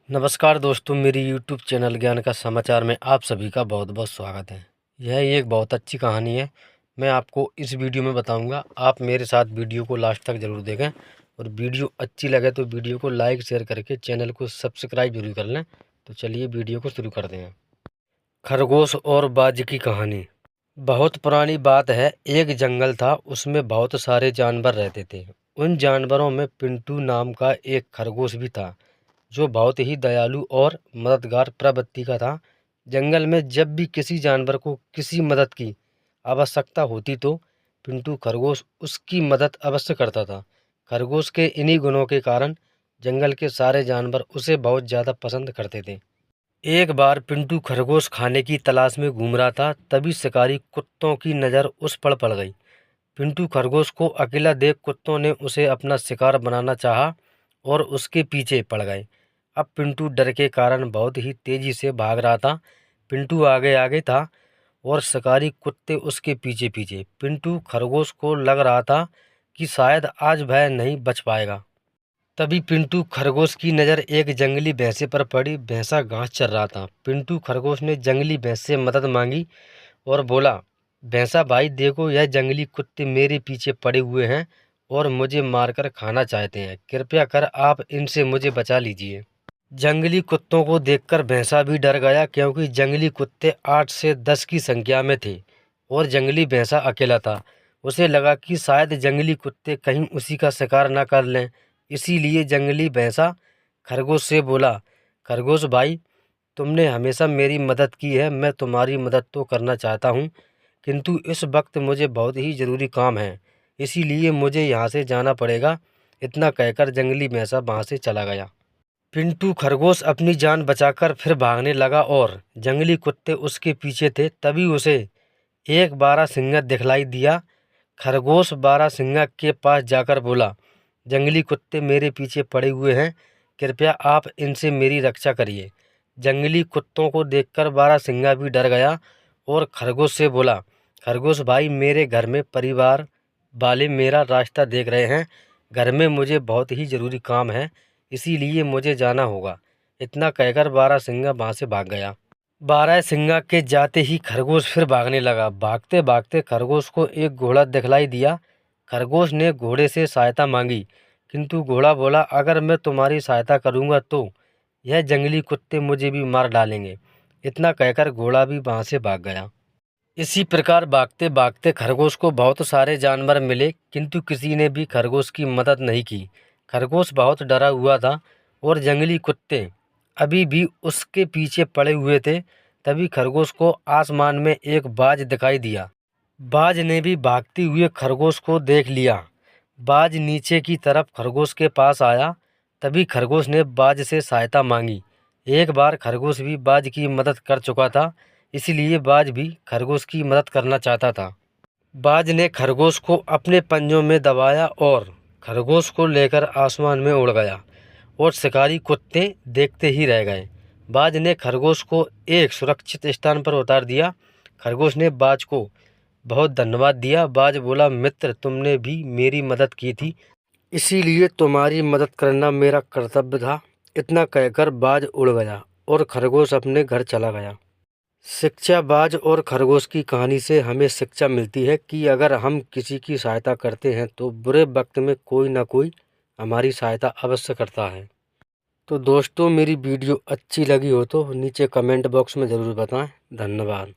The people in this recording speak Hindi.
नमस्कार दोस्तों, मेरी यूट्यूब चैनल ज्ञान का समाचार में आप सभी का बहुत बहुत स्वागत है। यह एक बहुत अच्छी कहानी है। मैं आपको इस वीडियो में बताऊंगा। आप मेरे साथ वीडियो को लास्ट तक ज़रूर देखें और वीडियो अच्छी लगे तो वीडियो को लाइक शेयर करके चैनल को सब्सक्राइब जरूर कर लें। तो चलिए वीडियो को शुरू करते हैं। खरगोश और बाज की कहानी। बहुत पुरानी बात है। एक जंगल था, उसमें बहुत सारे जानवर रहते थे। उन जानवरों में पिंटू नाम का एक खरगोश भी था, जो बहुत ही दयालु और मददगार प्रवृत्ति का था। जंगल में जब भी किसी जानवर को किसी मदद की आवश्यकता होती तो पिंटू खरगोश उसकी मदद अवश्य करता था। खरगोश के इन्हीं गुणों के कारण जंगल के सारे जानवर उसे बहुत ज़्यादा पसंद करते थे। एक बार पिंटू खरगोश खाने की तलाश में घूम रहा था, तभी शिकारी कुत्तों की नज़र उस पर पड़ गई। पिंटू खरगोश को अकेला देख कुत्तों ने उसे अपना शिकार बनाना चाहा और उसके पीछे पड़ गए। अब पिंटू डर के कारण बहुत ही तेजी से भाग रहा था। पिंटू आगे आगे था और शिकारी कुत्ते उसके पीछे पीछे। पिंटू खरगोश को लग रहा था कि शायद आज वह नहीं बच पाएगा। तभी पिंटू खरगोश की नज़र एक जंगली भैंसे पर पड़ी। भैंसा घास चर रहा था। पिंटू खरगोश ने जंगली भैंस से मदद मांगी और बोला, भैंसा भाई देखो, यह जंगली कुत्ते मेरे पीछे पड़े हुए हैं और मुझे मारकर खाना चाहते हैं। कृपया कर आप इनसे मुझे बचा लीजिए। जंगली कुत्तों को देखकर भैंसा भी डर गया, क्योंकि जंगली कुत्ते 8 से 10 की संख्या में थे और जंगली भैंसा अकेला था। उसे लगा कि शायद जंगली कुत्ते कहीं उसी का शिकार न कर लें। इसीलिए जंगली भैंसा खरगोश से बोला, खरगोश भाई, तुमने हमेशा मेरी मदद की है। मैं तुम्हारी मदद तो करना चाहता हूँ, किंतु इस वक्त मुझे बहुत ही ज़रूरी काम है, इसीलिए मुझे यहाँ से जाना पड़ेगा। इतना कहकर जंगली भैंसा वहाँ से चला गया। पिंटू खरगोश अपनी जान बचाकर फिर भागने लगा और जंगली कुत्ते उसके पीछे थे। तभी उसे एक बारहसिंगा दिखलाई दिया। खरगोश बारहसिंगा के पास जाकर बोला, जंगली कुत्ते मेरे पीछे पड़े हुए हैं, कृपया आप इनसे मेरी रक्षा करिए। जंगली कुत्तों को देखकर बारहसिंगा भी डर गया और खरगोश से बोला, खरगोश भाई, मेरे घर में परिवार वाले मेरा रास्ता देख रहे हैं। घर में मुझे बहुत ही ज़रूरी काम है, इसीलिए मुझे जाना होगा। इतना कहकर बारहसिंगा वहाँ से भाग गया। बारहसिंगा के जाते ही खरगोश फिर भागने लगा। भागते भागते खरगोश को एक घोड़ा दिखलाई दिया। खरगोश ने घोड़े से सहायता मांगी, किंतु घोड़ा बोला, अगर मैं तुम्हारी सहायता करूंगा तो यह जंगली कुत्ते मुझे भी मार डालेंगे। इतना कहकर घोड़ा भी वहाँ से भाग गया। इसी प्रकार भागते भागते खरगोश को बहुत सारे जानवर मिले, किंतु किसी ने भी खरगोश की मदद नहीं की। खरगोश बहुत डरा हुआ था और जंगली कुत्ते अभी भी उसके पीछे पड़े हुए थे। तभी खरगोश को आसमान में एक बाज दिखाई दिया। बाज ने भी भागते हुए खरगोश को देख लिया। बाज नीचे की तरफ खरगोश के पास आया। तभी खरगोश ने बाज से सहायता मांगी। एक बार खरगोश भी बाज की मदद कर चुका था, इसलिए बाज भी खरगोश की मदद करना चाहता था। बाज ने खरगोश को अपने पंजों में दबाया और खरगोश को लेकर आसमान में उड़ गया और शिकारी कुत्ते देखते ही रह गए। बाज ने खरगोश को एक सुरक्षित स्थान पर उतार दिया। खरगोश ने बाज को बहुत धन्यवाद दिया। बाज बोला, मित्र, तुमने भी मेरी मदद की थी, इसीलिए तुम्हारी मदद करना मेरा कर्तव्य था। इतना कहकर बाज उड़ गया और खरगोश अपने घर चला गया। शिक्षा। बाज और खरगोश की कहानी से हमें शिक्षा मिलती है कि अगर हम किसी की सहायता करते हैं तो बुरे वक्त में कोई ना कोई हमारी सहायता अवश्य करता है। तो दोस्तों, मेरी वीडियो अच्छी लगी हो तो नीचे कमेंट बॉक्स में ज़रूर बताएं। धन्यवाद।